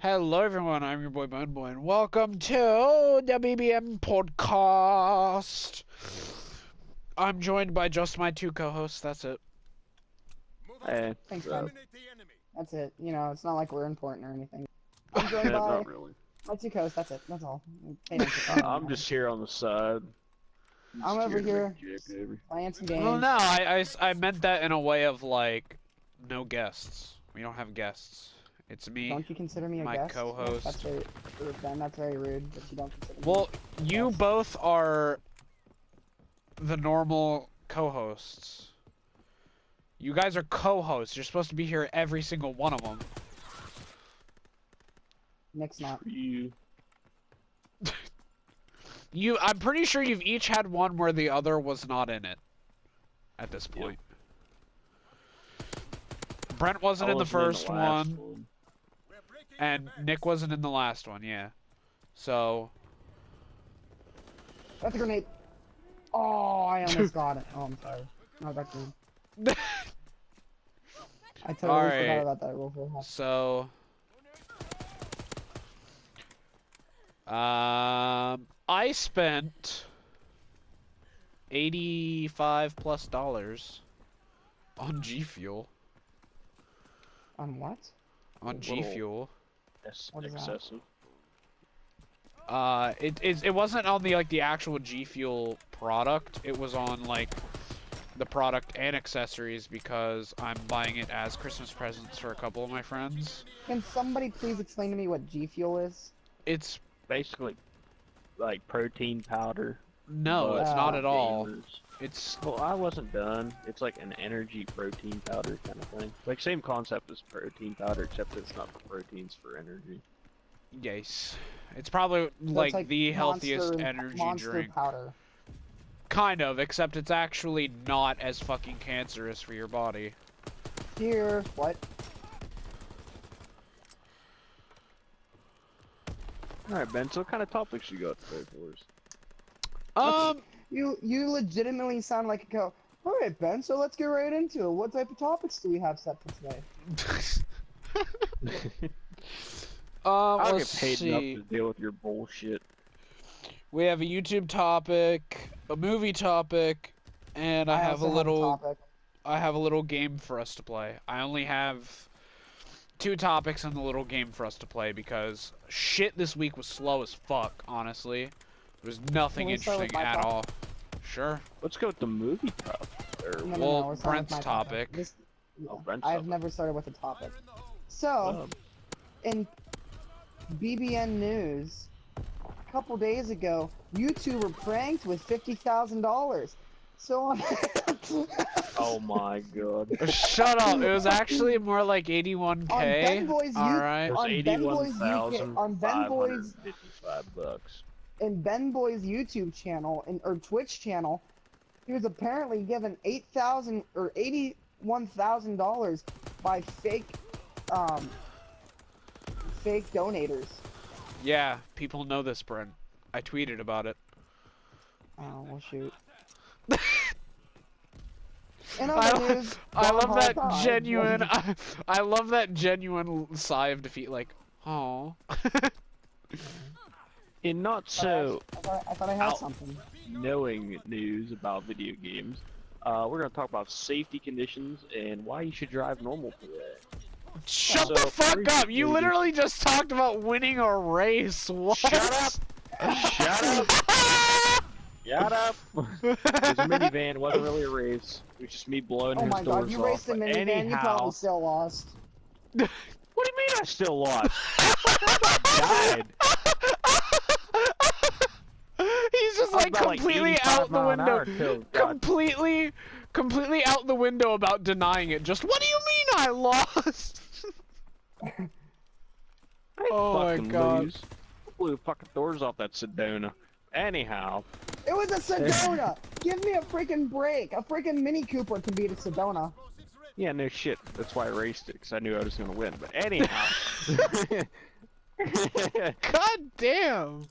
Hello everyone, I'm your boy Boy, and welcome to the BBN Podcast. I'm joined by just my two co-hosts, that's it. Hey. Thanks, man. That's it. You know, it's not like we're important or anything. I'm joined by Not really. my two co-hosts, that's it. That's all. I'm just here on the side. I'm over here playing some games. Well, no, I meant that in a way of like, no guests. We don't have guests. It's me. Don't you consider me a my guest? co-host. That's very rude, Ben. That's very rude that you don't consider me. Well, you both are the normal co-hosts. You guys are co-hosts. You're supposed to be here every single one of them. Nick's not. I'm pretty sure you've each had one where the other was not in it. At this point. Yep. Brent wasn't in the first one. And Nick wasn't in the last one, yeah. So... That's a grenade. Oh, I almost got it. Oh, I'm sorry. No, that's me. I totally forgot about that real quick. So... I spent $85+ on G Fuel. On what? On G Fuel. What is excessive. It wasn't on the actual G Fuel product. It was on the product and accessories because I'm buying it as Christmas presents for a couple of my friends. Can somebody please explain to me what G Fuel is? It's basically like protein powder. No, it's not at all. It's well, I wasn't done. It's like an energy protein powder kind of thing. Like same concept as protein powder, except it's not for proteins, for energy. Yes, it's probably So like it's the healthiest energy monster drink. Powder. Kind of, except it's actually not as fucking cancerous for your body. Here, what? Alright, Ben, so what kind of topics you got today for us? You legitimately sound like a go. All right, Ben. So let's get right into it. What type of topics do we have set for today? I'll let's get paid see. enough to deal with your bullshit. We have a YouTube topic, a movie topic, and I have a little game for us to play. I only have 2 topics on the little game for us to play because shit this week was slow as fuck, honestly. There was nothing interesting at all. Sure. Let's go with the movie topic. Well, Brent's topic. Brent's I've topic. Never started with a topic. So, in BBN News, a couple days ago, YouTube were pranked with $50,000. So oh my god. Shut up. It was actually more like 81K. Alright. It was $81,555. In Ben Boy's YouTube channel or Twitch channel, he was apparently given $8,000 or $81,000 by fake donators. Yeah, people know this, Brent. I tweeted about it. Oh, well, shoot. I love that genuine. I love that genuine sigh of defeat. Like, oh. In not so I thought I had something. knowing news about video games, we're gonna talk about safety conditions and why you should drive normal today. Shut the fuck up! You literally just talked about winning a race. What? Shut up! Shut up! Shut up! It was a minivan. It wasn't really a race. It was just me blowing his doors off. Oh my god, you raced a minivan. Anyhow, You probably still lost. What do you mean I still lost? I died. He's just like completely out the window. Completely out the window about denying it. Just, what do you mean I lost? Oh my god. Lose. I blew fucking doors off that Sedona. Anyhow. It was a Sedona! Give me a freaking break! A freaking Mini Cooper can beat a Sedona. Yeah, no shit. That's why I raced it, because I knew I was gonna win. But anyhow. God damn!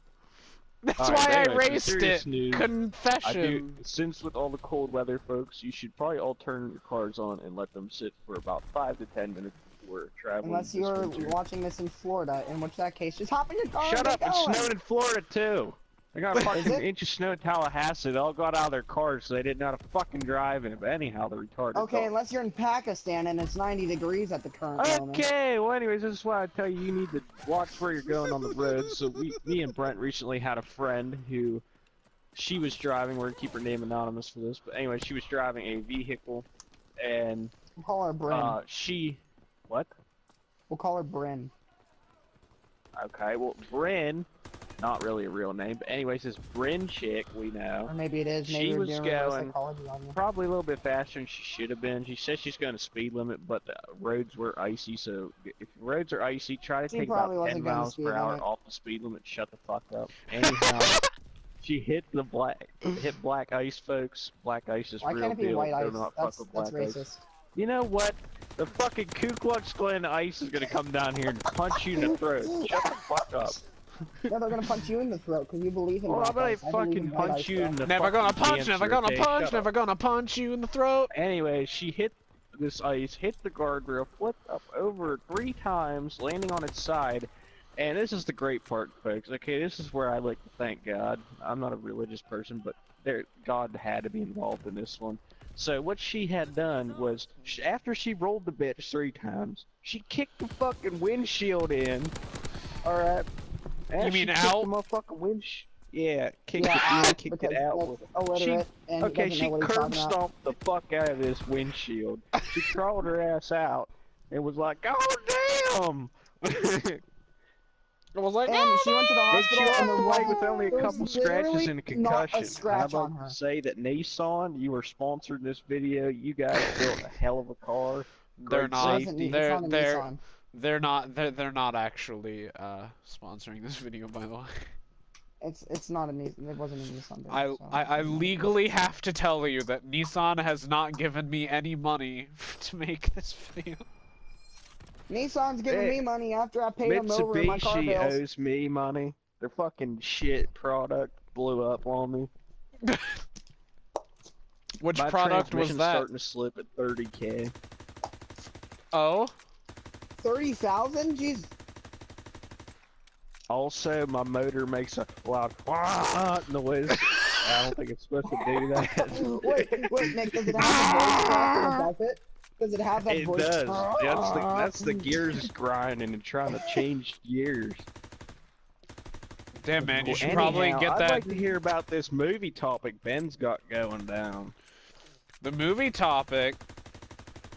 That's why I raced it. News, Confession. Since with all the cold weather, folks, you should probably all turn your cars on and let them sit for about 5 to 10 minutes were traveling. Unless you're watching this in Florida, in which that case, just hop in your car. Shut and up! get It's going. snowing in Florida too. They got a fucking it? inch of snow in Tallahassee. They all got out of their cars, so they didn't know how to fucking drive in it. But anyhow, they're retarded. Okay, unless you're in Pakistan and it's 90 degrees at the current moment. Okay, well anyways, this is why I tell you, you need to watch where you're going on the road. So me and Brent recently had a friend who, she was driving, we're gonna keep her name anonymous for this, but anyway, she was driving a vehicle, and We'll call her Bryn. What? We'll call her Bryn. Okay, well, Bryn, not really a real name, but anyways, this Bryn chick we know, Or maybe it is. Maybe she we're was doing reverse going psychology on you. probably a little bit faster than she should have been. She says she's going to speed limit, but the roads were icy, so if roads are icy, try to She take probably about 10 wasn't going miles speed per hour limit. off the speed limit. Shut the fuck up. Anyhow, she hit black ice, folks. Black ice is Why real can't it be deal. white Do ice? not fuck That's with black racist. ice. You know what? The fucking Ku Klux Klan ice is going to come down here and punch you in the throat. Shut the fuck up. No, they're gonna punch you in the throat because you believe in Well, I'm black gonna ice. I believe fucking in white punch ice, you bro. in the Never fucking gonna punch, cancer, never gonna okay? punch, Shut never up. gonna punch you in the throat. Anyway, she hit this ice, hit the guardrail, flipped up over 3 times, landing on its side. And this is the great part, folks. Okay, this is where I like to thank God. I'm not a religious person, but God had to be involved in this one. So what she had done was, after she rolled the bitch 3 times, she kicked the fucking windshield in. Alright. You mean out? The motherfucking windshield. Yeah, kicked Yeah, it in, kicked because it out. that's with it. illiterate and Okay, doesn't she know what he's curb talking about. stomped the fuck out of this windshield. She crawled her ass out and was like, "Oh damn!" I was like, And "Oh, she went to the And she hospital and walked there away wasn't with only a there was couple scratches literally and a not concussion. a scratch I'd on like her. to say that Nissan, you were sponsored in this video. You guys built a hell of a car. They're Great not. It's safety. not a Nissan. They're not actually sponsoring this video, by the way. It's not a Nissan. It wasn't a Nissan. I legally have to tell you that Nissan has not given me any money to make this video. Nissan's giving Hey, me money after I paid them over in my car Mitsubishi bills. owes me money. Their fucking shit product blew up on me. Which My product was transmission's that? starting to slip at 30K. Oh, 30,000? Jeez. Also, my motor makes a loud noise. I don't think it's supposed to do that. wait, Nick, does it have the voice crack that does it? Does it have that It voice does. crack? That's the gears grinding and trying to change gears. damn man, you Well, should probably anyhow, get I'd that. like to hear about this movie topic Ben's got going down. The movie topic.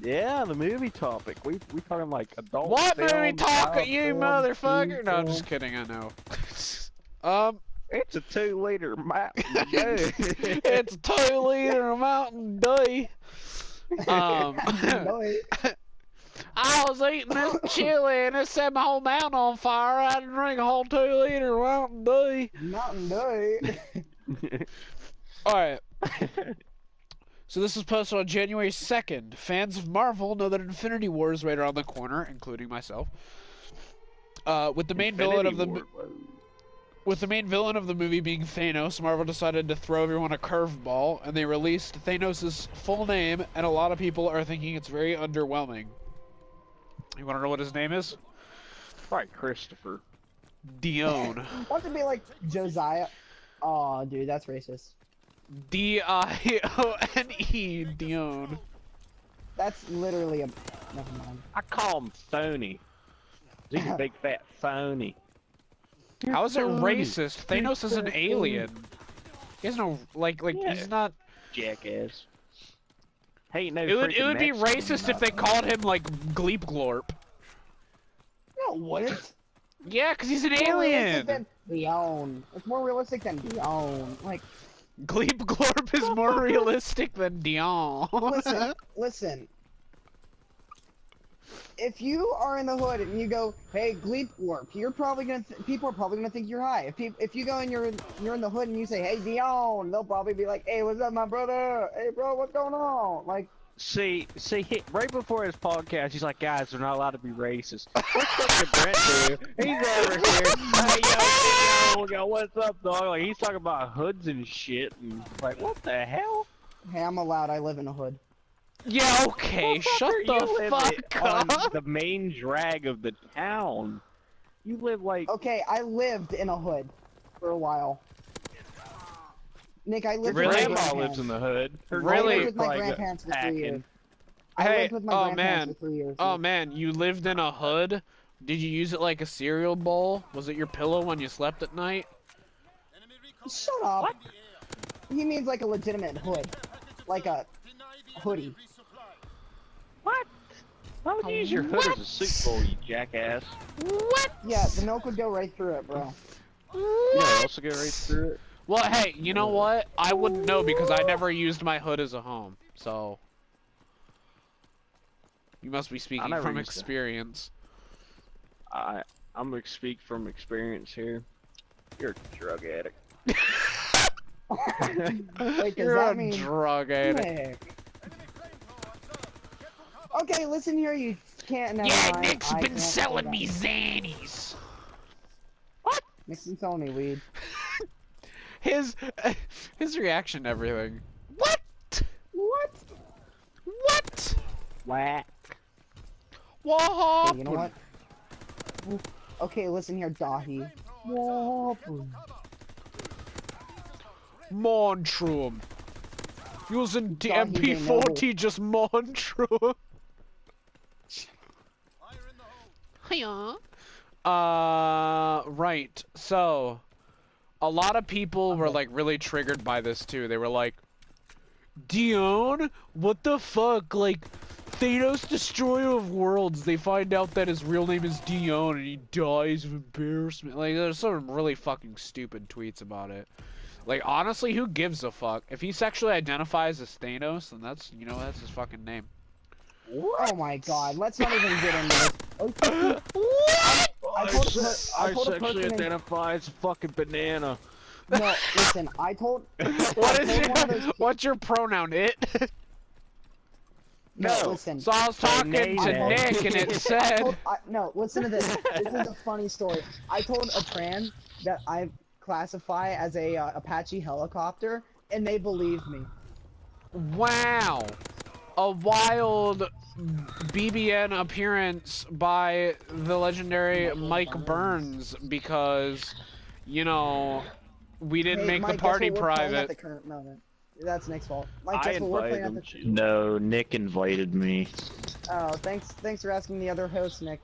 Yeah, the movie topic. We talking like adult What film, movie topic, child you film, motherfucker? teen No, I'm film. just kidding. I know. It's a 2-liter Mountain Dew. It's 2 liter Mountain Dew. No, I was eating this chili and it set my whole mountain on fire. I had to drink a whole 2 liter Mountain Dew. Mountain Dew. Alright. So this was posted on January 2nd. Fans of Marvel know that Infinity War is right around the corner, including myself. With the main villain of the movie being Thanos, Marvel decided to throw everyone a curveball, and they released Thanos' full name, and a lot of people are thinking it's very underwhelming. You want to know what his name is? Probably Christopher. Dione. Want to be like Josiah? Oh, dude, that's racist. D-I-O-N-E. Dione. That's literally a. Never mind. I call him phony. He's a big fat phony. How is it phony. racist? Thanos is an alien. He has no he's not. Jackass. Hey, no. It would be freaking racist if Mexican, they called him like Gleep Glorp. No, what is? Yeah, cause he's an More realistic alien. than Dione. It's more realistic than Dione. Like, Gleep Glorp is more realistic than Dion. listen. If you are in the hood and you go, "Hey, Gleep Glorp," you're probably gonna. People are probably gonna think you're high. If you go and you're in the hood and you say, "Hey, Dion," they'll probably be like, "Hey, what's up, my brother? Hey, bro, what's going on?" Like. See, right before his podcast, he's like, guys, they're not allowed to be racist. What's fucking Brent do? He's over here. Hey, yo, what's up, dog? Like, he's talking about hoods and shit, and like, what the hell? Hey, I'm allowed. I live in a hood. Yeah, okay, shut the fuck on up. the main drag of the town. You live like... Okay, I lived in a hood for a while. Nick, I lived Your with my grandma grandparents. lives in the hood. Her Really? I lived neighbor's with my probably grandparents for 3 packing. years. I Hey, lived with my oh grandparents man, for 3 years. oh man, you lived in a hood? Did you use it like a cereal bowl? Was it your pillow when you slept at night? Shut up. What? He means like a legitimate hood. Like a hoodie. What? Why would you use your hood as a soup bowl, you jackass? What? Yeah, the milk would go right through it, bro. Yeah, also go right through it. Well, hey, you know what? I wouldn't know because I never used my hood as a home, so... You must be speaking from experience. I'm gonna speak from experience here. You're a drug addict. Wait, does You're that a mean... drug addict. Nick. Okay, listen here, you can't... Never Yeah, mind. Nick's I been can't selling say me that. Xannies. Nick's been selling me weed. His reaction to everything. What? What? What? Whack. What? Hey, you know what? Okay, listen here, Dahi. Montrum. Using the Dahi, they MP40, just Montrum. Hiya. Right. So, a lot of people were like really triggered by this too. They were like, Dion, what the fuck? Like, Thanos, destroyer of worlds. They find out that his real name is Dion and he dies of embarrassment. Like, there's some really fucking stupid tweets about it. Like, honestly, who gives a fuck? If he sexually identifies as Thanos, then that's, you know, that's his fucking name. What? Oh my god, let's not even get into this. Okay. What? I told a sexually person in... identify as a fucking banana. No, listen, I told... What is it? What's your pronoun? It? No, listen. So I was talking to Nick and it said... No, listen to this. This is a funny story. I told a trans that I classify as a Apache helicopter, and they believed me. Wow. A wild BBN appearance by the legendary Mike Burns because, you know, we didn't make Mike, the party guess what we're playing private. at the current moment. That's Nick's fault. Mike, I guess what we're playing invited at the... him. No, Nick invited me. Oh, thanks for asking the other host, Nick.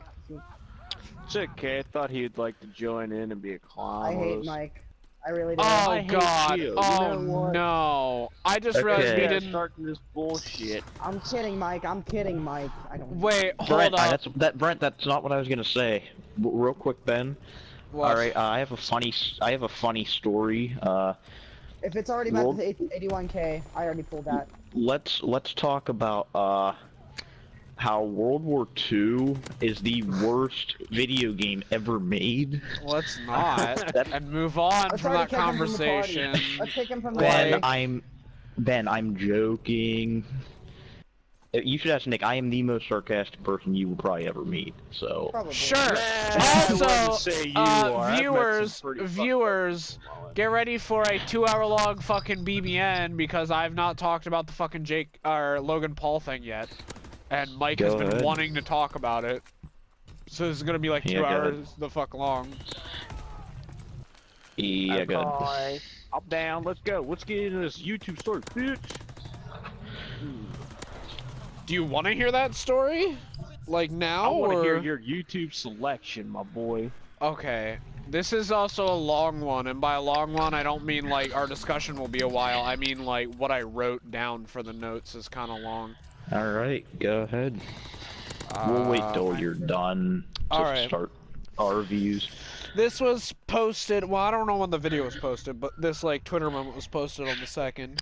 It's okay. I thought he'd like to join in and be a clown. I hate Mike. I really do. Oh I hate god. you. Oh You know what? no. I just Okay. realized we Yeah, didn't... starting this bullshit. I'm kidding, Mike. I'm kidding, Mike. I don't... Wait, hold Brent, up. Brent, that's not what I was gonna say. Real quick, Ben. What? All right, I have a funny story. If it's already about the 81K, I already pulled that. Let's talk about how World War II is the worst video game ever made. Let's not. And move on Let's from already that kick him from the party. conversation. Let's take him from the Ben, party. I'm joking. You should ask Nick. I am the most sarcastic person you will probably ever meet. So. Probably. Sure. I wouldn't Also, say you are. I've met some pretty viewers, fucked up people. get ready for a 2-hour-long fucking BBN because I've not talked about the fucking Logan Paul thing yet, and Mike has Go been ahead. wanting to talk about it. So this is gonna be like 2 Yeah, go hours ahead. the fuck long. Yeah, good. Okay. I'm down. Let's go. Let's get into this YouTube story, bitch. Do you want to hear that story? Like now, I want to or... hear your YouTube selection, my boy. Okay. This is also a long one, and by a long one, I don't mean like our discussion will be a while. I mean like what I wrote down for the notes is kind of long. All right, go ahead. We'll wait till you're done to alright. start our views. This was posted, well, I don't know when the video was posted, but this like Twitter moment was posted on the 2nd.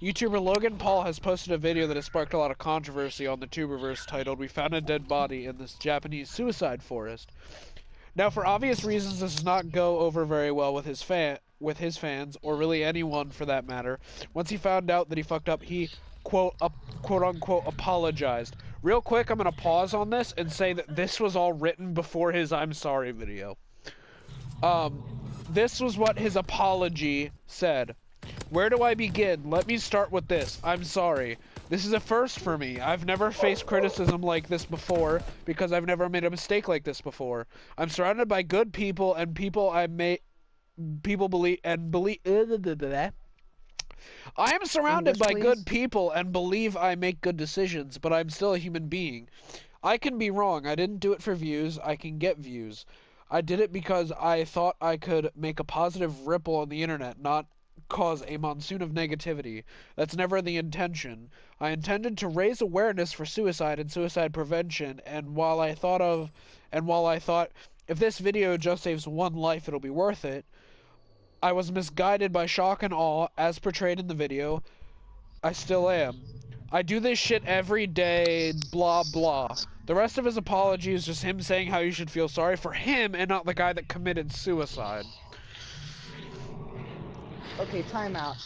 YouTuber Logan Paul has posted a video that has sparked a lot of controversy on the Tuberverse titled, "We found a dead body in this Japanese suicide forest." Now, for obvious reasons, this does not go over very well with his fans, or really anyone for that matter. Once he found out that he fucked up, he quote unquote apologized. Real quick, I'm gonna pause on this and say that this was all written before his "I'm sorry" video. This was what his apology said. "Where do I begin? Let me start with this. I'm sorry. This is a first for me. I've never faced criticism like this before because I've never made a mistake like this before. I'm surrounded by good people and people believe. I am surrounded by good people and believe I make good decisions, but I'm still a human being. I can be wrong. I didn't do it for views. I can get views. I did it because I thought I could make a positive ripple on the internet, not cause a monsoon of negativity. That's never the intention. I intended to raise awareness for suicide and suicide prevention, and while I thought if this video just saves one life, it'll be worth it, I was misguided by shock and awe as portrayed in the video. I still am. I do this shit every day, blah blah. The rest of his apology is just him saying how you should feel sorry for him and not the guy that committed suicide. Okay, time out.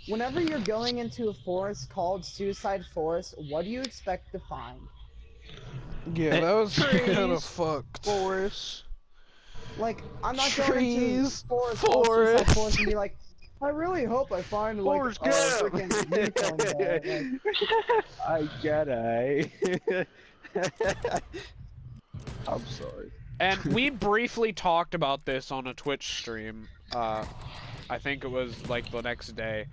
Whenever you're going into a forest called Suicide Forest, what do you expect to find? Yeah, that was kind of fucked. Forest. Like, I'm not going into forest called Suicide Forest and be like, I really hope I find, like, a freaking unicorn there. I get it. I'm sorry. And we briefly talked about this on a Twitch stream. I think it was like the next day.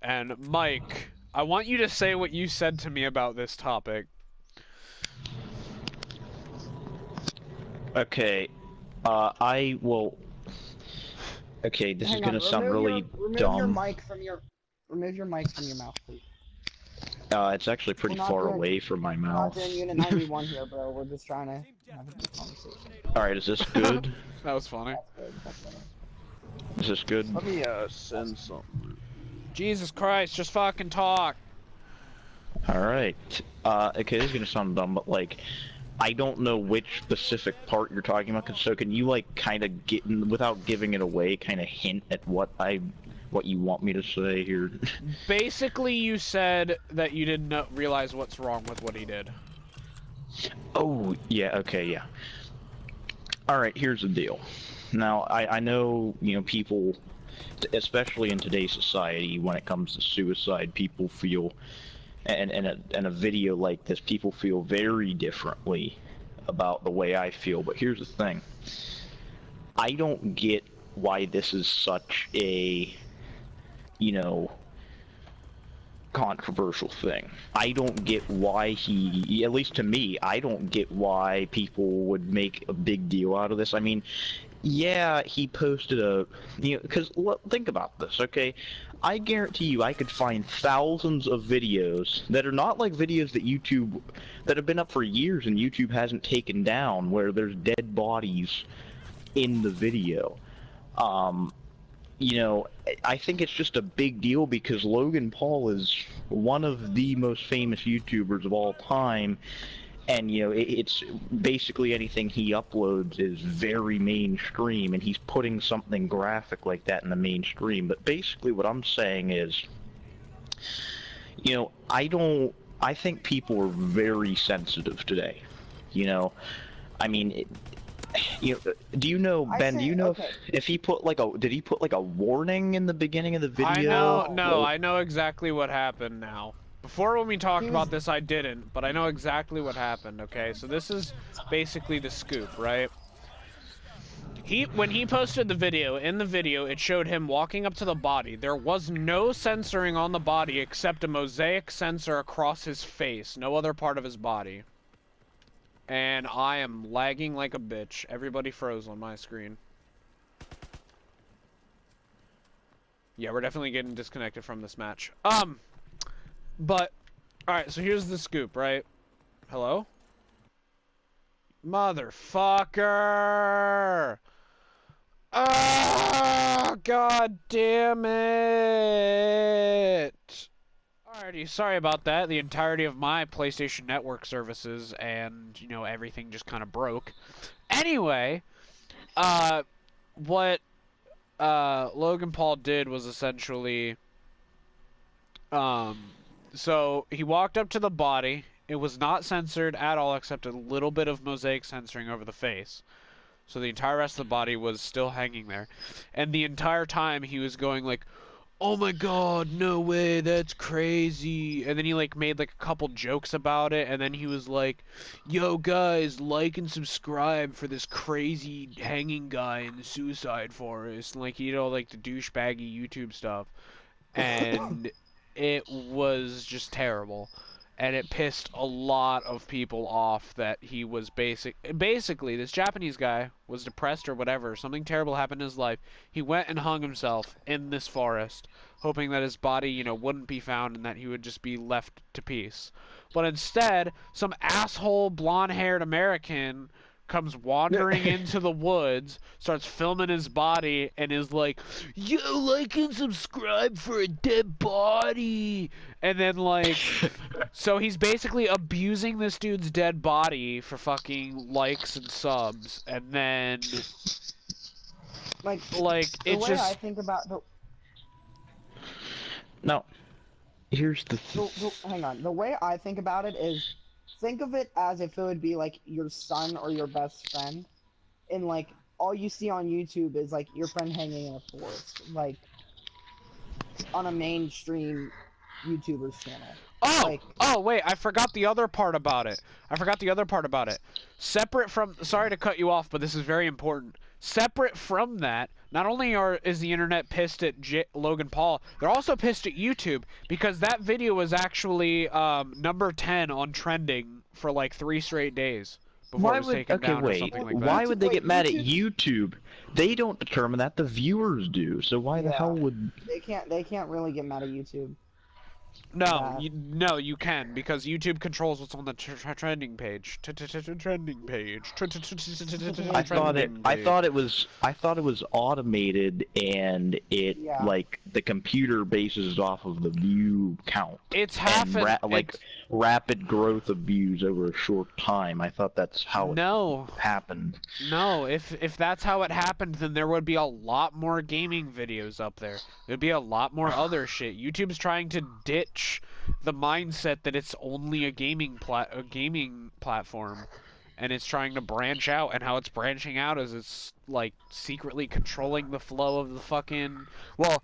And Mike, I want you to say what you said to me about this topic. Okay, I will. Okay, this is gonna sound really dumb. Remove your mic from your mouth, please. It's actually pretty far away from my mouth. We're not doing Unit 91 here, bro. We're just trying to have a good conversation. Alright, is this good? That was funny. Is this good? Let me send something. Jesus Christ, just fucking talk. Alright. Okay, this is gonna sound dumb, but like, I don't know which specific part you're talking about, so can you like kind of get, without giving it away, kind of hint at what you want me to say here? Basically, you said that you didn't realize what's wrong with what he did. Oh, yeah, okay, yeah. Alright, here's the deal. Now, I know, you know, people, especially in today's society, when it comes to suicide, people feel, and a video like this, people feel very differently about the way I feel, but here's the thing. I don't get why this is such a, you know, controversial thing. I don't get why he, at least to me, I don't get why people would make a big deal out of this. I mean, yeah, he posted a, you know, because think about this, okay? I guarantee you I could find thousands of videos that are not like videos that YouTube, that have been up for years and YouTube hasn't taken down, where there's dead bodies in the video. You know, I think it's just a big deal because Logan Paul is one of the most famous YouTubers of all time, and you know, it's basically anything he uploads is very mainstream, and he's putting something graphic like that in the mainstream. But basically what I'm saying is, you know, I think people are very sensitive today, you know. I mean, you know, do you know, Ben, do you know if he put like did he put like a warning in the beginning of the video? I know exactly what happened now. Before, when we talked about this, I didn't, but I know exactly what happened, okay? So this is basically the scoop, right? When he posted the video, in the video, it showed him walking up to the body. There was no censoring on the body except a mosaic sensor across his face, no other part of his body. And I am lagging like a bitch. Everybody froze on my screen. Yeah, we're definitely getting disconnected from this match. But, alright, so here's the scoop, right? Hello? Motherfucker! Oh, god damn it! Alrighty, sorry about that. The entirety of my PlayStation Network services and, you know, everything just kind of broke. Anyway, what Logan Paul did was essentially, so he walked up to the body. It was not censored at all except a little bit of mosaic censoring over the face. So the entire rest of the body was still hanging there. And the entire time he was going like, oh my god, no way, that's crazy. And then he like made like a couple jokes about it, and then he was like, yo guys, like and subscribe for this crazy hanging guy in the suicide forest, and like, you know, like the douchebaggy YouTube stuff. And it was just terrible. And it pissed a lot of people off that he was basically this Japanese guy was depressed or whatever. Something terrible happened in his life. He went and hung himself in this forest, hoping that his body, you know, wouldn't be found and that he would just be left to peace. But instead, some asshole blonde-haired American comes wandering into the woods, starts filming his body, and is like, yo, like and subscribe for a dead body. And then, like, so he's basically abusing this dude's dead body for fucking likes and subs, and then, like it the way just... I think about the... No. Here's the hang on. The way I think about it is, think of it as if it would be like your son or your best friend, and like all you see on YouTube is like your friend hanging in a forest, like on a mainstream YouTuber's channel. Oh, wait, I forgot the other part about it. Separate from, sorry to cut you off, but this is very important. Separate from that, not only is the internet pissed at Logan Paul, they're also pissed at YouTube, because that video was actually number 10 on trending for like 3 straight days before it was taken down or something like that. Why would they get mad at YouTube? They don't determine that, the viewers do. So why the hell would... They can't really get mad at YouTube. No, you can, because YouTube controls what's on the trending page. Trending page. I thought it was automated, and it like the computer bases off of the view count. It's half rapid growth of views over a short time. I thought that's how it happened. No, if that's how it happened, then there would be a lot more gaming videos up there. There'd be a lot more other shit. YouTube's trying to ditch the mindset that it's only a gaming platform, and it's trying to branch out, and how it's branching out is it's like secretly controlling the flow of the fucking, well,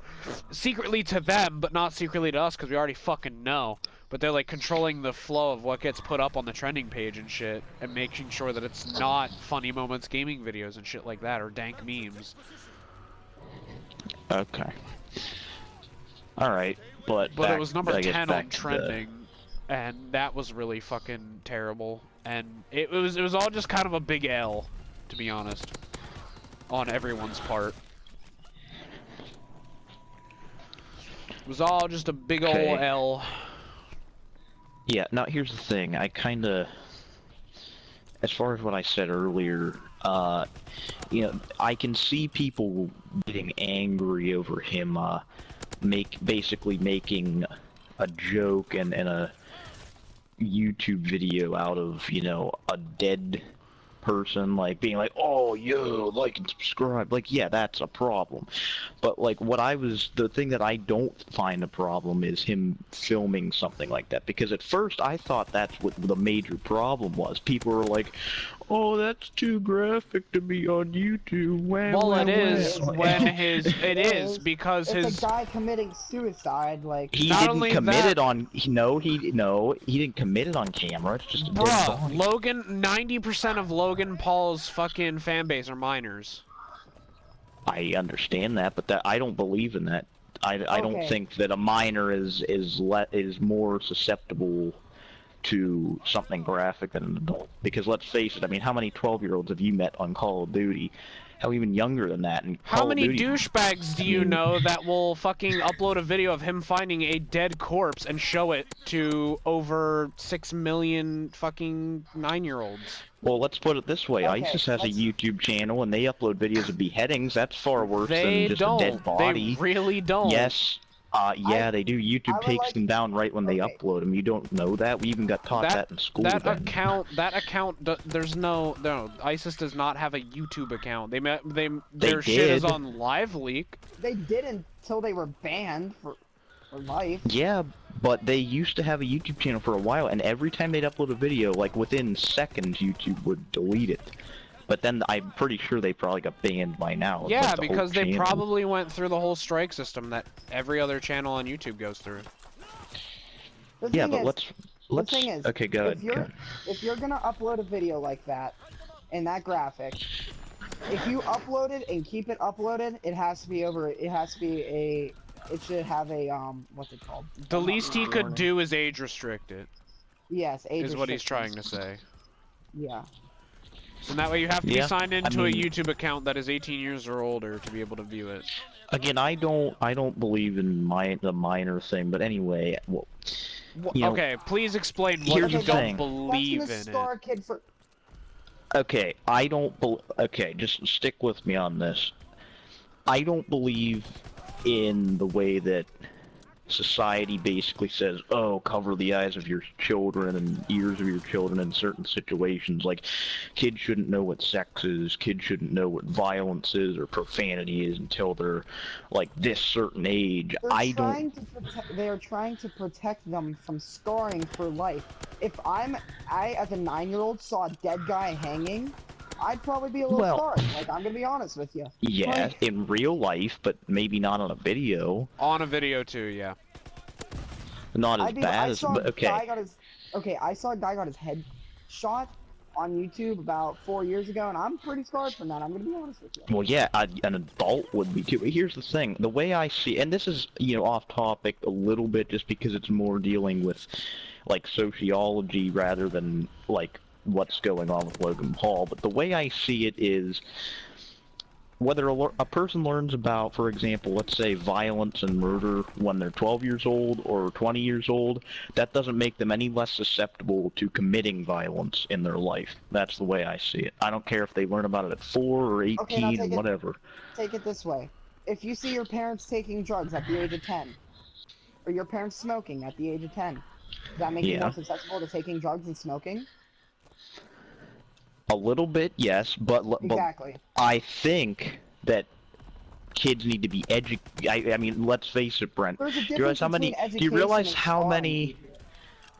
secretly to them, but not secretly to us, because we already fucking know. But they're like controlling the flow of what gets put up on the trending page and shit, and making sure that it's not funny moments gaming videos and shit like that, or dank memes. Okay. Alright, but it was number 10 on trending, and that was really fucking terrible. And it was all just kind of a big L, to be honest, on everyone's part. It was all just a big old L. Yeah, now here's the thing, I kinda, as far as what I said earlier, you know, I can see people getting angry over him, basically making a joke and a YouTube video out of, you know, a dead person, like being like, oh, yo, like and subscribe. Like, yeah, that's a problem. But like the thing that I don't find a problem is him filming something like that, because at first I thought that's what the major problem was. People were like, oh, that's too graphic to be on YouTube. Because it's a guy committing suicide. Like, he didn't commit it on. He didn't commit it on camera. It's just a dead body. Logan, 90% of Logan Paul's fucking fan base are minors. I understand that, but I don't believe in that. I don't think that a minor is more susceptible to something graphic than an adult. Because let's face it, I mean, how many 12-year-olds have you met on Call of Duty? How even younger than that? And how many douchebags do you know that will fucking upload a video of him finding a dead corpse and show it to over 6 million fucking 9-year-olds? Well, let's put it this way. ISIS has a YouTube channel, and they upload videos of beheadings. That's far worse than just a dead body. They really don't. Yes. Yeah, they do. YouTube takes them down right when they upload them. You don't know that? We even got taught that in school. That account, there's no, ISIS does not have a YouTube account. Their shit is on LiveLeak. They did until they were banned for life. Yeah, but they used to have a YouTube channel for a while, and every time they'd upload a video, like within seconds, YouTube would delete it. But then I'm pretty sure they probably got banned by now. It's Yeah, like the whole because they channel. probably went through the whole strike system that every other channel on YouTube goes through. Yeah, but let's. The thing is, okay, go ahead. if you're gonna upload a video like that, and that graphic, if you upload it and keep it uploaded, it has to be over. It has to be a. It should have a what's it called? The least he could do is age restrict it. Yes, age is what he's trying restrictions. to say. Yeah. So that way you have to be signed into I a mean, YouTube account that is 18 years or older to be able to view it. Again, I don't believe in the minor thing, but anyway, well, you know, okay, please explain what here's you the don't thing. believe That's in gonna scar it. a kid for. Okay, okay, just stick with me on this. I don't believe in the way that society basically says, oh, cover the eyes of your children and ears of your children in certain situations. Like, kids shouldn't know what sex is, kids shouldn't know what violence is or profanity is until they're, like, this certain age. They're trying to protect them from scarring for life. If I, as a 9-year-old, saw a dead guy hanging, I'd probably be a little scarred. Like, I'm gonna be honest with you. Yeah, like, in real life, but maybe not on a video. On a video too, yeah. Not as bad as, but okay. I saw a guy got his head shot on YouTube about 4 years ago, and I'm pretty scarred from that. I'm gonna be honest with you. Well, yeah, an adult would be too. Here's the thing: the way I see, and this is, you know, off topic a little bit, just because it's more dealing with, like, sociology rather than like what's going on with Logan Paul. But the way I see it is, whether a person learns about, for example, let's say violence and murder when they're 12 years old or 20 years old, that doesn't make them any less susceptible to committing violence in their life. That's the way I see it. I don't care if they learn about it at 4 or 18 or whatever. Take it this way. If you see your parents taking drugs at the age of 10, or your parents smoking at the age of 10, does that make you more susceptible to taking drugs and smoking? A little bit, yes, but Exactly. I think that kids need to be educated. I mean, let's face it, Brent. There's a Do you realize how many? Do you realize how many?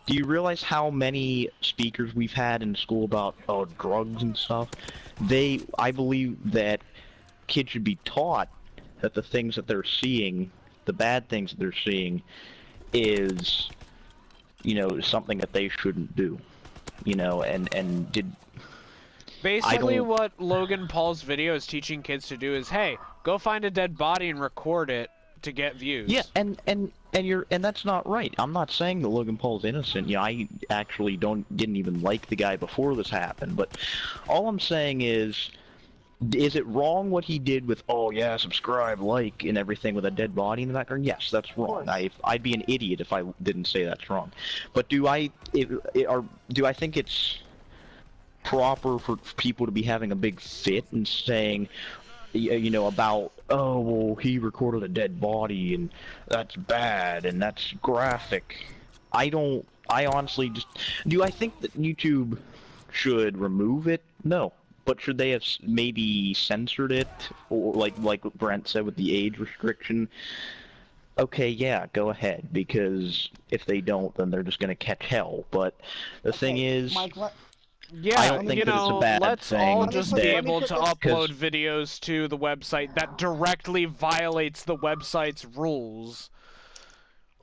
Do you realize how many speakers we've had in school about drugs and stuff? I believe that kids should be taught that the things that they're seeing, the bad things that they're seeing, is, you know, something that they shouldn't do. You know, and did. Basically, what Logan Paul's video is teaching kids to do is, hey, go find a dead body and record it to get views. Yeah, and that's not right. I'm not saying that Logan Paul's innocent. Yeah, I actually didn't even like the guy before this happened. But all I'm saying is it wrong what he did with subscribe, like, and everything with a dead body in the background? Yes, that's wrong. I'd be an idiot if I didn't say that's wrong. But do I think it's proper for people to be having a big fit and saying, you know, about, oh, well, he recorded a dead body and that's bad and that's graphic? I honestly just, do I think that YouTube should remove it? No. But should they have maybe censored it, or like Brent said with the age restriction? Okay, yeah, go ahead, because if they don't, then they're just gonna catch hell. But the thing is, Mike, yeah, I don't think that it's a bad let's thing. all just be able to upload 'cause- videos to the website that directly violates the website's rules.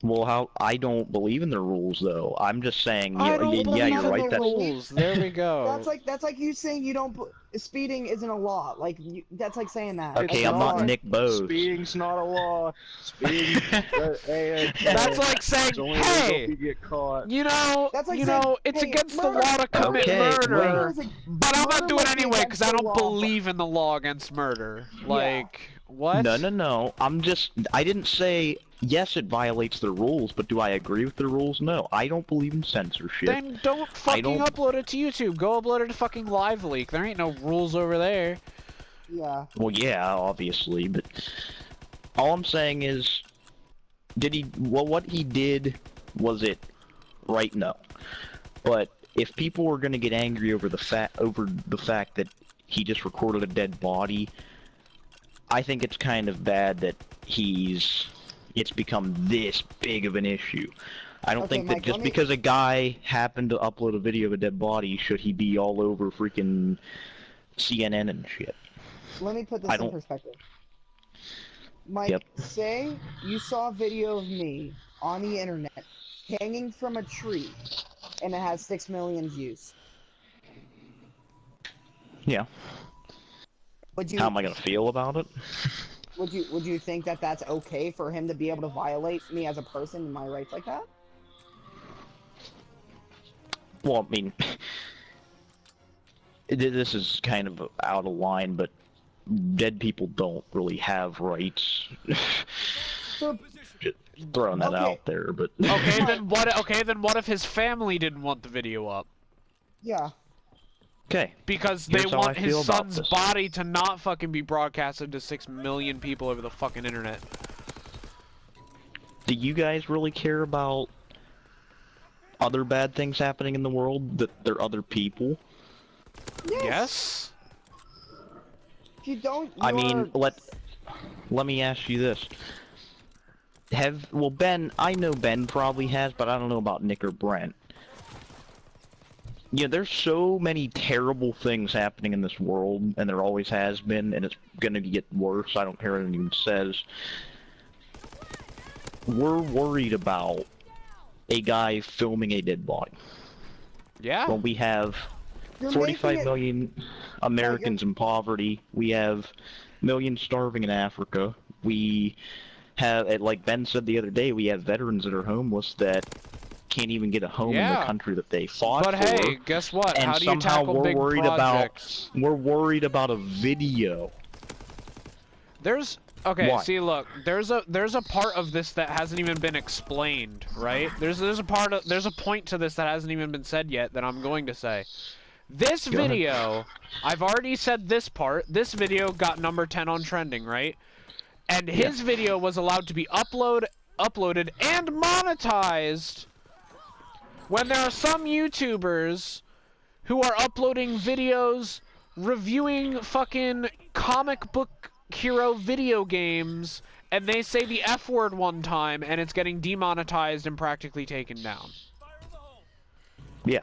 Well, I don't believe in the rules, though. I'm just saying, I don't believe yeah, you're in right. the rules. There we go. That's like you saying you don't. Speeding isn't a law. Like that's like saying that. Okay, I'm not Nick Bose. Speeding's not a law. Speeding. That's like saying, hey, you get caught. you know, That's like it's saying, hey, against the murder- law to commit Okay, murder, wait. but I'm not doing it anyway because I don't law, believe in the law against murder. Like, what? No. I didn't say, yes, it violates the rules, but do I agree with the rules? No. I don't believe in censorship. Then don't fucking upload it to YouTube. Go upload it to fucking LiveLeak. There ain't no rules over there. Yeah. Well, yeah, obviously, but all I'm saying is, what he did, was it right? No. But if people were going to get angry over the fact that he just recorded a dead body, I think it's kind of bad that it's become this big of an issue. I don't think that Mike, just because a guy happened to upload a video of a dead body, should he be all over freaking CNN and shit. Let me put this in perspective. Mike, say you saw a video of me on the internet hanging from a tree, and it has 6 million views. Yeah. How am I gonna feel about it? Would you think that that's okay for him to be able to violate me as a person and my rights like that? Well, I mean, this is kind of out of line, but dead people don't really have rights. So, just throwing that out there, but okay, then what? Okay, then what if his family didn't want the video up? Yeah. Okay. Because they want his son's body to not fucking be broadcasted to 6 million people over the fucking internet. Do you guys really care about other bad things happening in the world? That they're other people? Yes. If you don't, I mean, let me ask you this. Well, Ben, I know Ben probably has, but I don't know about Nick or Brent. Yeah, there's so many terrible things happening in this world, and there always has been, and it's gonna get worse. I don't care what anyone says. We're worried about a guy filming a dead body. Yeah. Well, we have 45 million Americans in poverty. We have millions starving in Africa. We have, like Ben said the other day, we have veterans that are homeless that can't even get a home in the country that they fought for. But hey, guess what? And how do you somehow tackle big projects? we're worried about a video. There's see, look, there's a part of this that hasn't even been explained, right? There's a point to this that hasn't even been said yet that I'm going to say. This video, I've already said this part. This video got number 10 on trending, right? And his video was allowed to be uploaded and monetized. When there are some YouTubers who are uploading videos reviewing fucking comic book hero video games, and they say the F word one time, and it's getting demonetized and practically taken down. Yeah.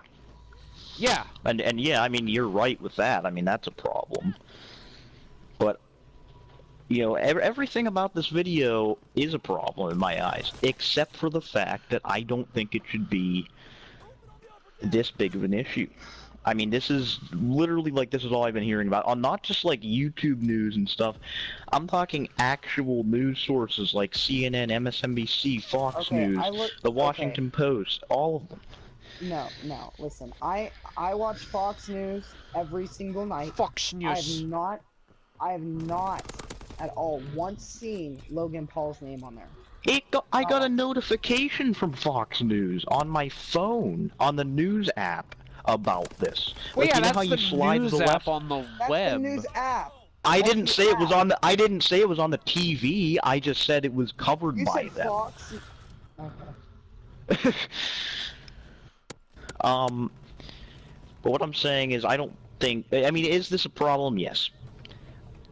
Yeah. And yeah, I mean, you're right with that. I mean, that's a problem. But, you know, everything about this video is a problem in my eyes, except for the fact that I don't think it should be this big of an issue. I mean, this is literally, like, this is all I've been hearing about, on not just, like, YouTube news and stuff. I'm talking actual news sources like CNN, MSNBC, Fox News, The Washington Post, all of them. No, listen, I watch Fox News every single night. Fox News. I have not at all once seen Logan Paul's name on there. I got a notification from Fox News on my phone, on the news app, about this. Well, like, yeah, you know that's how you the slide news to the app left? on the That's web. the news app. I didn't say it was on the. I didn't say it was on the TV. I just said it was covered You by said them. Fox. Okay. But what I'm saying is, I don't think. I mean, is this a problem? Yes.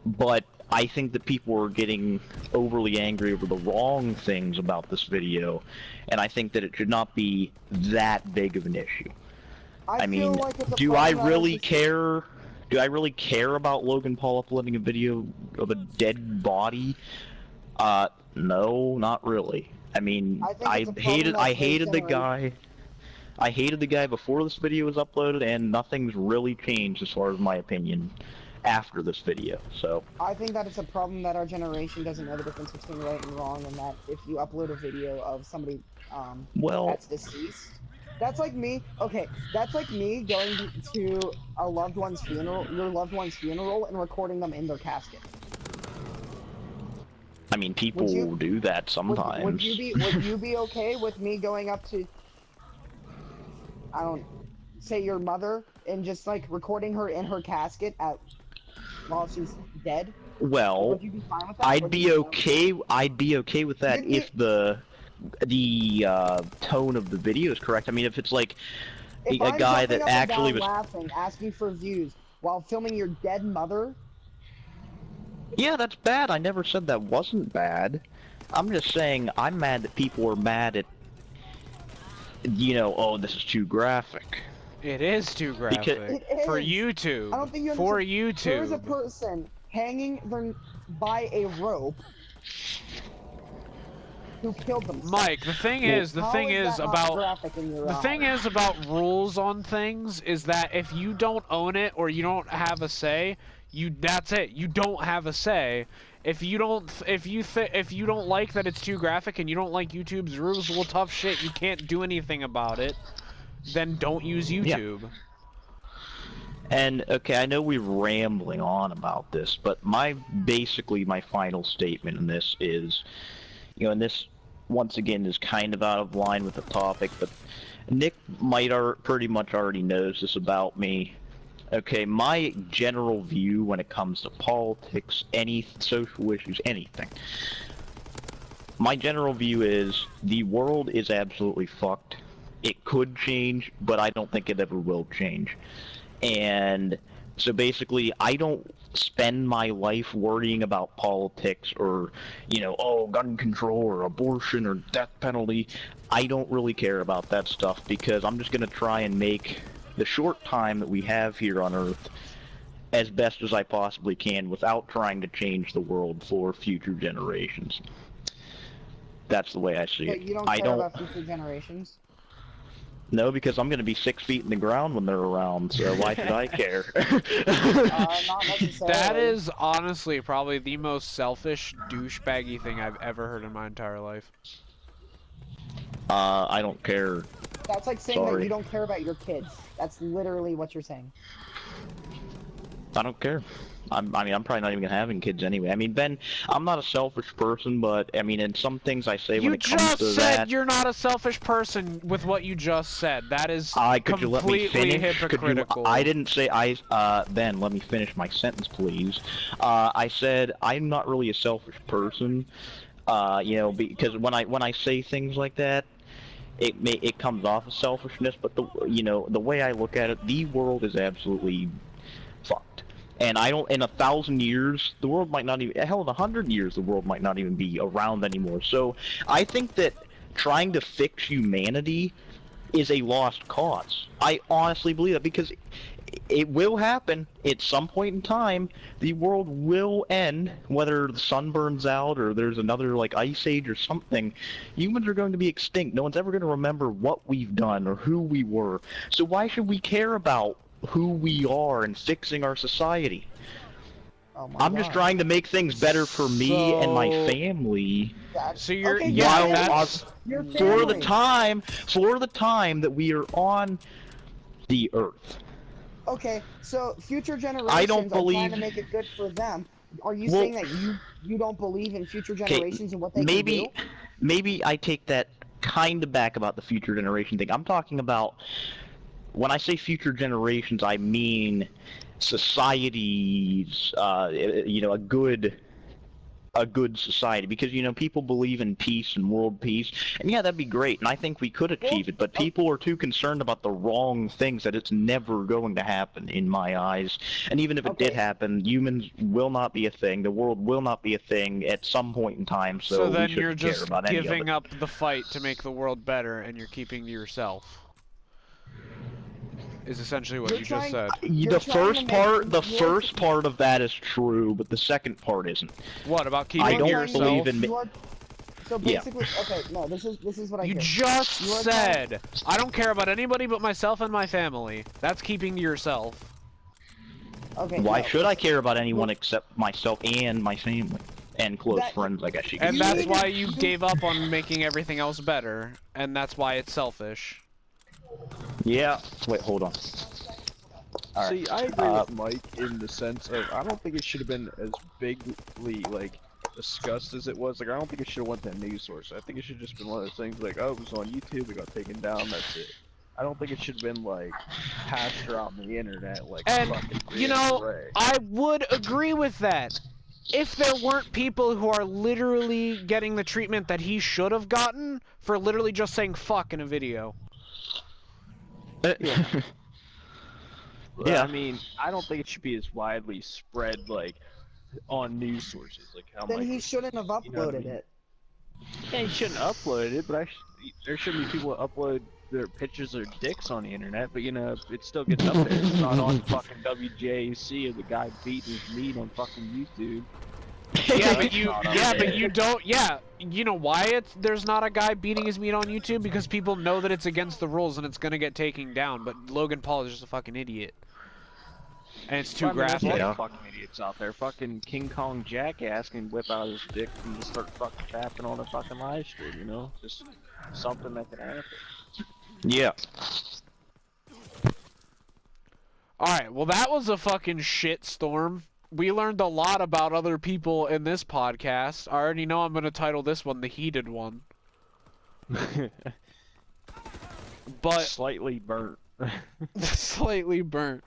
But I think that people are getting overly angry over the wrong things about this video, and I think that it should not be that big of an issue. I mean, like do I really care? Do I really care about Logan Paul uploading a video of a dead body? No, not really. I mean, I hated the guy. I hated the guy before this video was uploaded, and nothing's really changed as far as my opinion after this video. So I think that it's a problem that our generation doesn't know the difference between right and wrong, and that if you upload a video of somebody that's deceased, that's like me. Okay, that's like me going to a loved one's funeral, your loved one's funeral, and recording them in their casket. I mean, people do that sometimes. Would you be okay with me going up to, I don't say, your mother, and just like recording her in her casket while she's dead? Well, would you be fine with that? I'd be okay with that if the tone of the video is correct. I mean, if it's like a guy that actually was laughing, asking for views while filming your dead mother. Yeah, that's bad. I never said that wasn't bad. I'm just saying I'm mad that people are mad at, you know, oh, this is too graphic. It is too graphic. It is. For YouTube. I don't think you For understand. YouTube. There's a person hanging by a rope who killed themselves. Mike, the thing is about rules on things is that if you don't own it or you don't have a say, that's it. You don't have a say. If you don't like that it's too graphic and you don't like YouTube's rules, well, tough shit. You can't do anything about it. Then don't use YouTube. Yeah. And okay, I know we're rambling on about this, but basically my final statement in this is, and this once again is kind of out of line with the topic, but Nick might pretty much already knows this about me. Okay, my general view when it comes to politics, any social issues, anything. My general view is the world is absolutely fucked. It could change, but I don't think it ever will change. And so basically, I don't spend my life worrying about politics or, gun control or abortion or death penalty. I don't really care about that stuff because I'm just going to try and make the short time that we have here on Earth as best as I possibly can without trying to change the world for future generations. That's the way I see it. But you don't care about future generations? No, because I'm going to be 6 feet in the ground when they're around, so why should I care? Not necessarily. That is honestly probably the most selfish, douchebaggy thing I've ever heard in my entire life. I don't care. That's like saying that you don't care about your kids. That's literally what you're saying. I don't care. I'm probably not even gonna have kids anyway. I mean, Ben, I'm not a selfish person, but I mean, in some things I say when it comes to that. You just said you're not a selfish person with what you just said. That is completely hypocritical. I didn't say Ben, let me finish my sentence, please. I said I'm not really a selfish person. Because when I say things like that, it comes off as selfishness. But the way I look at it, the world is absolutely fucked. And in 1,000 years, the world might not even, hell, in 100 years, the world might not even be around anymore. So I think that trying to fix humanity is a lost cause. I honestly believe that because it will happen at some point in time. The world will end, whether the sun burns out or there's another ice age or something. Humans are going to be extinct. No one's ever going to remember what we've done or who we were. So why should we care about who we are and fixing our society? I'm just trying to make things better for me and my family. So you're for the time that we are on the Earth. Okay, so future generations are trying to make it good for them. Are you saying that you don't believe in future generations and what they can do? Maybe I take that kind of back about the future generation thing. I'm talking about, when I say future generations, I mean societies, a good society, because people believe in peace and world peace, and yeah, that'd be great, and I think we could achieve it, but people are too concerned about the wrong things that it's never going to happen in my eyes. And even if it did happen, humans will not be a thing, the world will not be a thing at some point in time, so then we you're care just about any of giving it. up the fight to make the world better, and you're keeping to yourself. Is essentially what you just said. The first part of that is true, but the second part isn't. What about keeping to yourself? Believe in So basically, okay, no, this is what I You hear. just said, I don't care about anybody but myself and my family. That's keeping to yourself. Okay. Why should I care about anyone except myself and my family? And close friends, I guess you could And say. that's why you gave up on making everything else better, and that's why it's selfish. Yeah. Wait, hold on. See, I agree with Mike in the sense of I don't think it should have been as bigly discussed as it was. I don't think it should have went to a news source. I think it should have just been one of those things it was on YouTube, it got taken down, that's it. I don't think it should have been passed around the internet fucking I would agree with that. If there weren't people who are literally getting the treatment that he should have gotten for literally just saying fuck in a video. Yeah. Yeah. I mean, I don't think it should be as widely spread on news sources how Then he shouldn't have uploaded it. Yeah, he shouldn't have uploaded it, but there shouldn't be people that upload their pictures or dicks on the internet, but you know, it still gets up there. It's not on fucking WJC of the guy beating his meat on fucking YouTube. Yeah, but you don't. Yeah, you know why there's not a guy beating his meat on YouTube? Because people know that it's against the rules and it's gonna get taken down. But Logan Paul is just a fucking idiot, and it's too graphic. There's a lot of fucking idiots out there. Fucking King Kong jackass can whip out his dick and just start fucking tapping on a fucking live stream. You know, just something that can happen. Yeah. All right. Well, that was a fucking shit storm. We learned a lot about other people in this podcast. I already know I'm going to title this one The Heated One. But slightly burnt. Slightly burnt.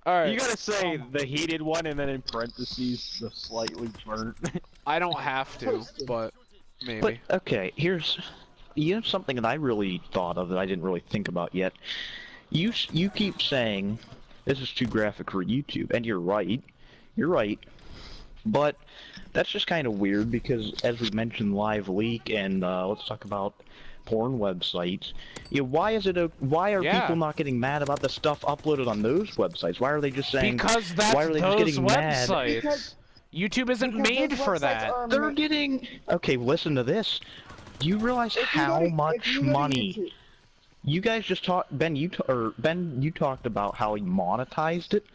Alright. You gotta say the heated one and then in parentheses the slightly burnt. I don't have to, but maybe. But, okay, here's something that I really thought of that I didn't really think about yet. You keep saying this is too graphic for YouTube, and you're right. You're right, but that's just kind of weird because, as we mentioned, Live Leak and let's talk about porn websites. You know, why are people not getting mad about the stuff uploaded on those websites? Why are they just saying? Because that's why are they just getting websites. mad? YouTube isn't made for that. They're getting. Okay, listen to this. Do you realize how much money? You guys just talked. Ben, you talked about how he monetized it.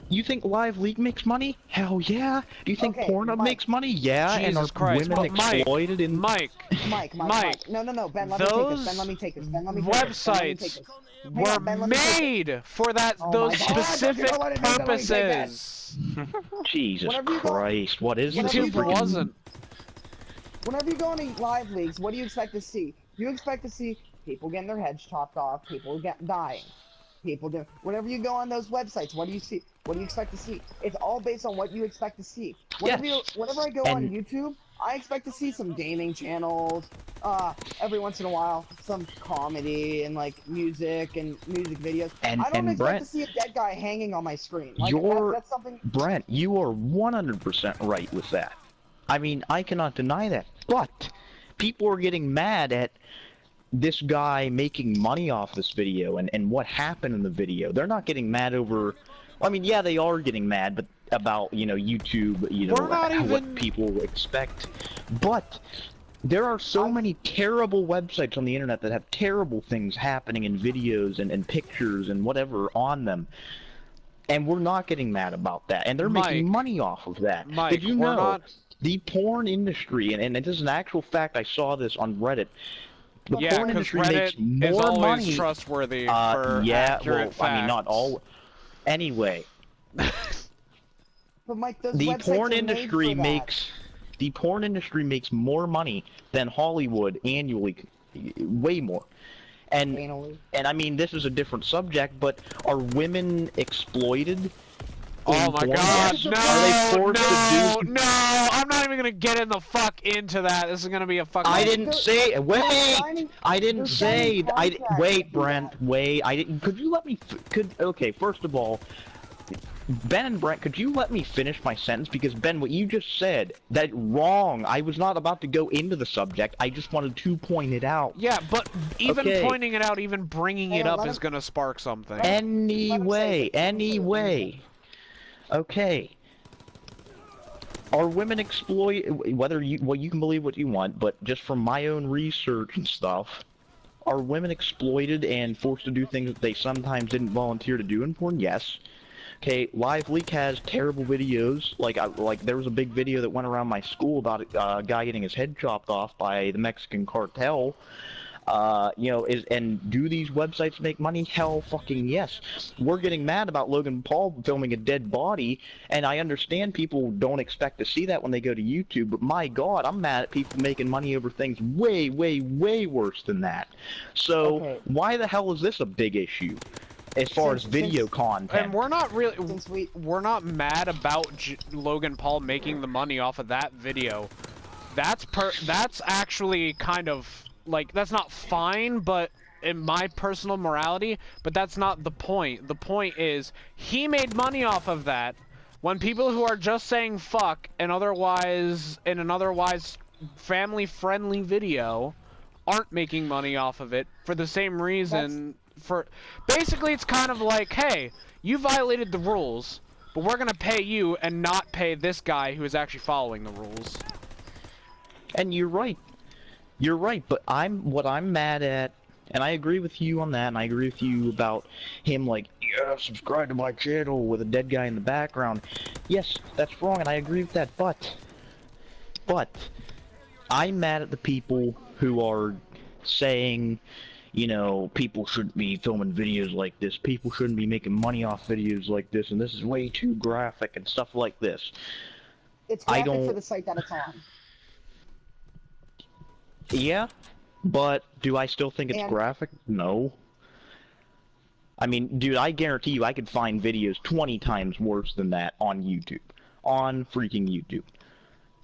You think Live Leak makes money? Hell yeah. Do you think Pornhub makes money? Yeah. Jesus and are Christ. women exploited in Mike. No. Ben, let me take this. Websites were made for those specific purposes. Jesus Christ. What is this? YouTube wasn't. Whenever you go on Live Leaks, what do you expect to see? You expect to see people getting their heads chopped off, people dying. People do. Whenever you go on those websites, what do you see? What do you expect to see? It's all based on what you expect to see. Whenever I go on YouTube, I expect to see some gaming channels. Every once in a while, some comedy and like music and music videos. I don't expect Brent, to see a dead guy hanging on my screen. Like, that's something. Brent, you are 100% right with that. I mean, I cannot deny that. But people are getting mad at this guy making money off this video and what happened in the video. They're not getting mad over. I mean, yeah, they are getting mad, but about YouTube, what people expect. But there are so many terrible websites on the internet that have terrible things happening in videos and pictures and whatever on them. And we're not getting mad about that. And they're making money off of that. Did you know the porn industry, and this is an actual fact, I saw this on Reddit. The porn industry makes more money. Trustworthy for accurate facts. I mean, not all. Anyway, but Mike, the porn industry makes more money than Hollywood annually, way more. And I mean, this is a different subject, but are women exploited? Oh my God! No! I'm not even gonna get into that. This is gonna be a fucking. I didn't say. Wait! I didn't say. Wait, Brent. Wait. I didn't. Could you let me? Okay. First of all, Ben and Brent, could you let me finish my sentence? Because Ben, what you just said, that wrong. I was not about to go into the subject. I just wanted to point it out. Yeah, but even pointing it out, even bringing it up, is gonna spark something. Anyway. Okay. Are women exploited? You can believe what you want, but just from my own research and stuff, are women exploited and forced to do things that they sometimes didn't volunteer to do in porn? Yes. Okay, Live Leak has terrible videos. Like there was a big video that went around my school about a guy getting his head chopped off by the Mexican cartel. And do these websites make money? Hell fucking yes. We're getting mad about Logan Paul filming a dead body, and I understand people don't expect to see that when they go to YouTube, but my God, I'm mad at people making money over things way, way, way worse than that. So why the hell is this a big issue as far as video content? And we're not really, we're not mad about Logan Paul making the money off of that video. That's actually kind of, like, that's not fine, but in my personal morality, but that's not the point. The point is, he made money off of that when people who are just saying fuck and otherwise, in an otherwise family-friendly video, aren't making money off of it for the same reason. Basically, it's kind of like, hey, you violated the rules, but we're gonna pay you and not pay this guy who is actually following the rules. And you're right. You're right, but what I'm mad at, and I agree with you on that, and I agree with you about him, like, yeah, subscribe to my channel with a dead guy in the background. Yes, that's wrong, and I agree with that, but I'm mad at the people who are saying, you know, people shouldn't be filming videos like this, people shouldn't be making money off videos like this, and this is way too graphic and stuff like this. It's graphic for the site that it's on. Yeah, but do I still think it's graphic? No. I mean, dude, I guarantee you I could find videos 20 times worse than that on YouTube. On freaking YouTube.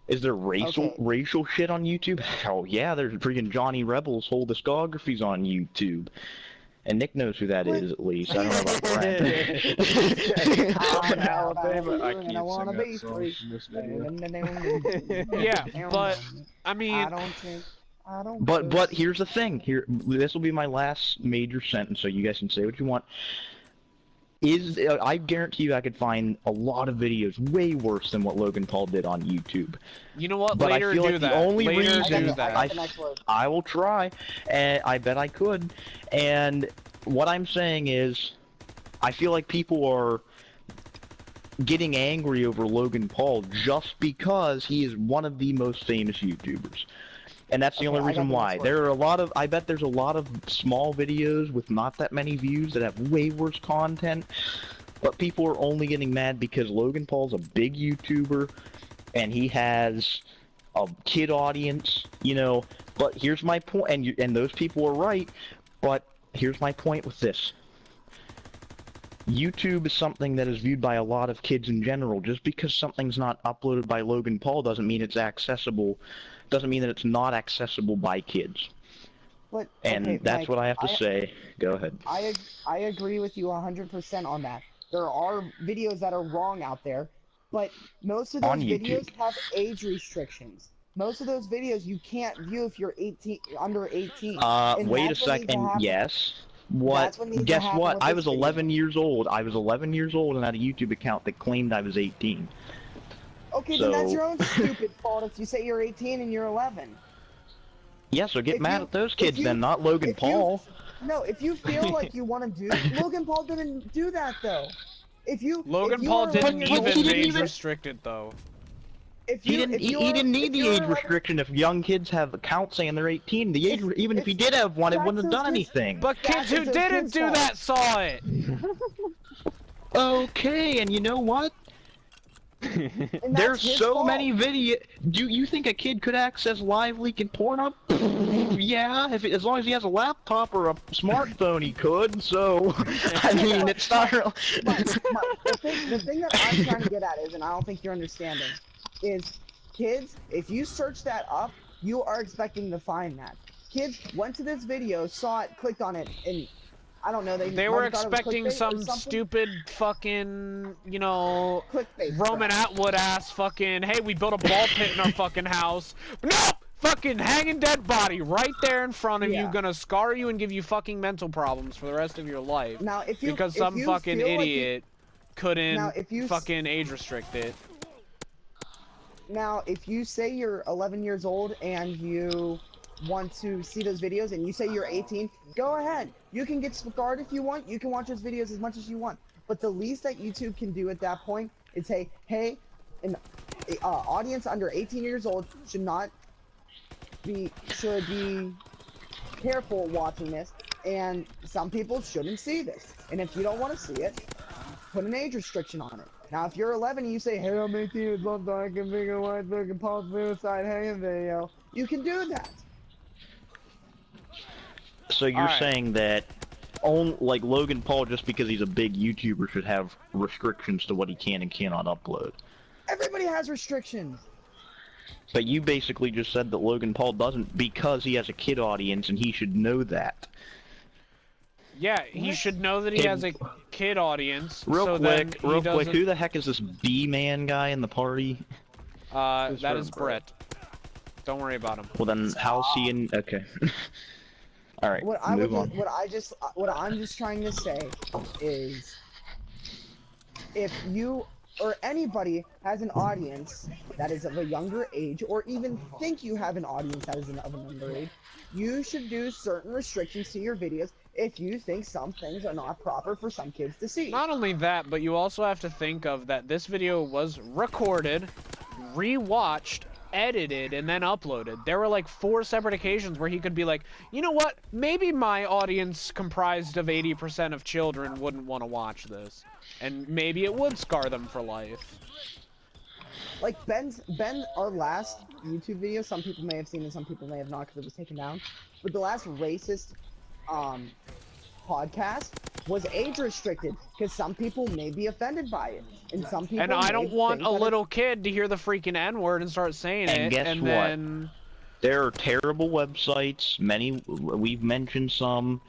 Is there racial shit on YouTube? Hell yeah, there's freaking Johnny Rebel's whole discography's on YouTube. And Nick knows who that is, at least. I don't know about Brent. I'm in Alabama. I can't sing that song in this video. Yeah, but, I mean... But here's the thing. This will be my last major sentence, so you guys can say what you want. I guarantee you I could find a lot of videos way worse than what Logan Paul did on YouTube. You know what? But later I feel like the only reason I will try, and I bet I could. And what I'm saying is, I feel like people are getting angry over Logan Paul just because he is one of the most famous YouTubers. And that's the only reason why. There are I bet there's a lot of small videos with not that many views that have way worse content, but people are only getting mad because Logan Paul's a big YouTuber, and he has a kid audience, you know, but here's my point, and those people are right, but here's my point with this. YouTube is something that is viewed by a lot of kids in general. Just because something's not uploaded by Logan Paul doesn't mean it's accessible. Doesn't mean that it's not accessible by kids. But, and that's what I have to say. Go ahead. I agree with you 100% on that. There are videos that are wrong out there, but most of those videos have age restrictions. Most of those videos you can't view if you're under 18. Wait a second. Yes. What? Guess what? I was 11 years old. I was 11 years old and had a YouTube account that claimed I was 18. Okay, then that's your own stupid fault if you say you're 18 and you're 11. Yeah, so get mad at those kids then, not Logan Paul. No, if you feel like you want to do... Logan Paul didn't do that, though. Logan Paul didn't even age restricted, though. He didn't need the age restriction if young kids have accounts saying they're 18. The age, even if he did have one, it wouldn't have done anything. But kids who didn't do that saw it. Okay, and you know what? There's so many videos. Do you think a kid could access live leaking porn up? Yeah, as long as he has a laptop or a smartphone, he could. So, I mean, it's not real. The thing that I'm trying to get at is, and I don't think you're understanding, is kids, if you search that up, you are expecting to find that. Kids went to this video, saw it, clicked on it, and I don't know, they were expecting some stupid fucking, you know, Roman Atwood ass fucking, hey, we built a ball pit in our fucking house. But no! Fucking hanging dead body right there in front of you, gonna scar you and give you fucking mental problems for the rest of your life. Now, because some fucking idiot couldn't fucking age restrict it. Now, if you say you're 11 years old and you want to see those videos and you say you're 18, go ahead. You can get scarred if you want. You can watch those videos as much as you want. But the least that YouTube can do at that point is say, hey, an audience under 18 years old should be careful watching this, and some people shouldn't see this. And if you don't want to see it, put an age restriction on it. Now, if you're 11 and you say, hey, I'm 18 years old, so I can figure out Logan Paul's suicide hanging video, you can do that. So you're saying that, like Logan Paul, just because he's a big YouTuber, should have restrictions to what he can and cannot upload? Everybody has restrictions. But you basically just said that Logan Paul doesn't because he has a kid audience and he should know that. Yeah, he should know that he has a kid audience. Real quick, who the heck is this B-Man guy in the party? That is Brett. Don't worry about him. Well then, how's he in? Okay. All right. What I'm just trying to say is, if you or anybody has an audience that is of a younger age, or even think you have an audience that is of a younger age, you should do certain restrictions to your videos if you think some things are not proper for some kids to see. Not only that, but you also have to think of that this video was recorded, rewatched, edited, and then uploaded. There were like 4 separate occasions where he could be like, you know what, maybe my audience comprised of 80% of children wouldn't want to watch this. And maybe it would scar them for life. Like Ben, our last YouTube video, some people may have seen it, some people may have not because it was taken down. But the last racist podcast was age restricted because some people may be offended by it, and some people. And I don't want a little kid to hear the freaking N-word and start saying and it. Guess and what? then There are terrible websites. Many we've mentioned some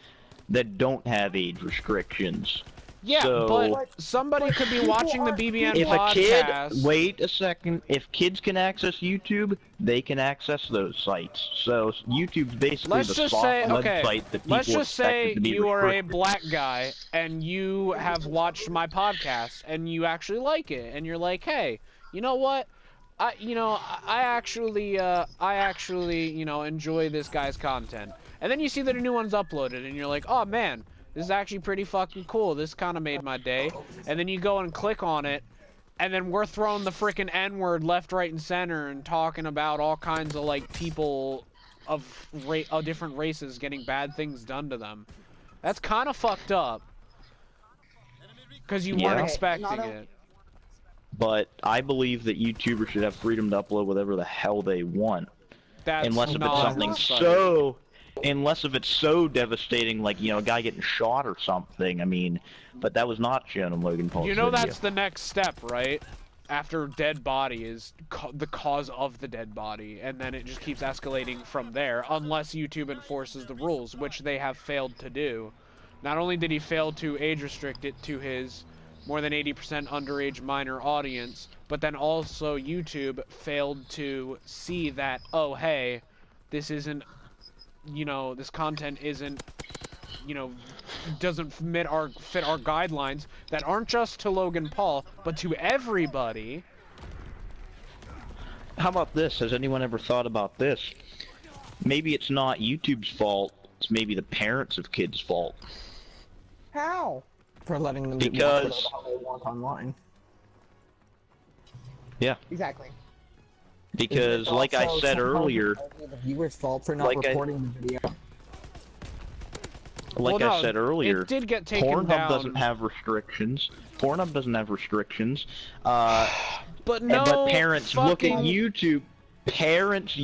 that don't have age restrictions. yeah, So, but somebody could be watching the BBN if podcast. a kid, wait a second, if kids can access YouTube, they can access those sites. So YouTube's basically Let's the just soft say, okay, website that people let's just say expect to be you are a restricted. black guy and you have watched my podcast and you actually like it, and you're like, hey, you know what? I actually, enjoy this guy's content. And then you see that a new one's uploaded, and you're like, oh man, this is actually pretty fucking cool. This kind of made my day. And then you go and click on it, and then we're throwing the freaking N-word left, right, and center, and talking about all kinds of like people of different races getting bad things done to them. That's kind of fucked up. Because you weren't Yeah. expecting it. But I believe that YouTubers should have freedom to upload whatever the hell they want. That's Unless if it's not something right. unless if it's so devastating, like, a guy getting shot or something. I mean, but that was not shown in Logan Paul's You know video. that's the next step, right? After dead body is the cause of the dead body, and then it just keeps escalating from there, unless YouTube enforces the rules, which they have failed to do. Not only did he fail to age restrict it to his more than 80% underage minor audience, but then also YouTube failed to see that, oh hey, this isn't, this content isn't, doesn't fit our guidelines that aren't just to Logan Paul, but to everybody. How about this? Has anyone ever thought about this? Maybe it's not YouTube's fault. It's maybe the parents of kids' fault. How? For letting them Because- do whatever they want online. Yeah. Exactly. Because, It's like I also said somehow earlier, the viewer's fault for not Like I- reporting the video. like Well, I no, said earlier, it did get taken Pornhub down. doesn't have restrictions. Pornhub doesn't have restrictions. But no, But parents look at fucking- YouTube. Parents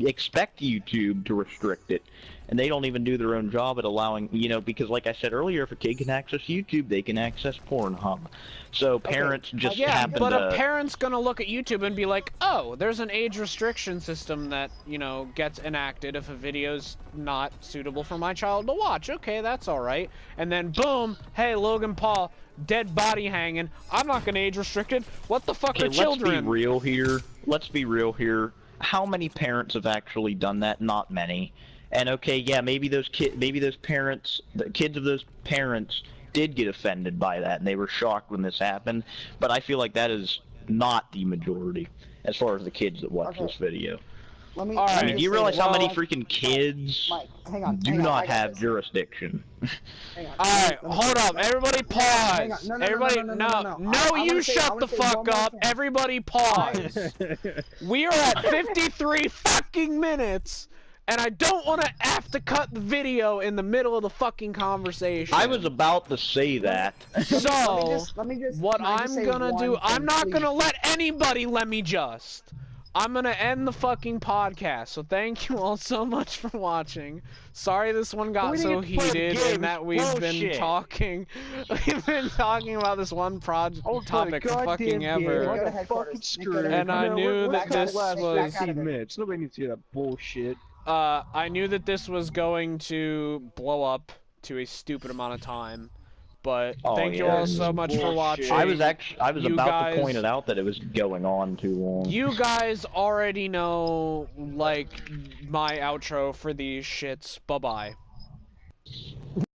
expect YouTube to restrict it, and they don't even do their own job at allowing, because like I said earlier, if a kid can access YouTube, they can access Pornhub. So parents just Yeah, happen but to. a parent's gonna look at YouTube and be like, oh, there's an age restriction system that, gets enacted if a video's not suitable for my child to watch. Okay, that's alright. And then boom, hey, Logan Paul, dead body hanging. I'm not gonna age restrict it. What the fuck Okay, are children? let's be real here. Let's be real here. How many parents have actually done that? Not many. And okay, yeah, maybe those parents, the kids of those parents did get offended by that, and they were shocked when this happened. But I feel like that is not the majority, as far as the kids that watch Okay. this video. Let me. All let right. me I mean, just do you say realize this. how many Mike, freaking kids Mike, hang on. do hang on, not I got have this. jurisdiction? Hang on. Alright, Let me- hold up. Everybody pause. Hang on. No, Everybody, no. I you wanna say- I shut wanna the say one fuck more up. thing. Everybody pause. We are at 53 fucking minutes, and I don't want to have to cut the video in the middle of the fucking conversation. I was about to say that. So, Let me just. what can I just I'm say gonna one do, I'm thing, not please? gonna let anybody let me just. I'm gonna end the fucking podcast, so thank you all so much for watching. Sorry this one got We so didn't play the heated game, and that it's we've been bullshit. talking about this one topic for fucking Go to ever. headquarters. Fucking screwed. And I knew that this back was out of it. minutes. Nobody needs to hear that bullshit. I knew that this was going to blow up to a stupid amount of time, But Oh, thank you yeah. all so much for watching. I was You about to point guys- it out that it was going on too long. You guys already know, like, my outro for these shits. Bye-bye.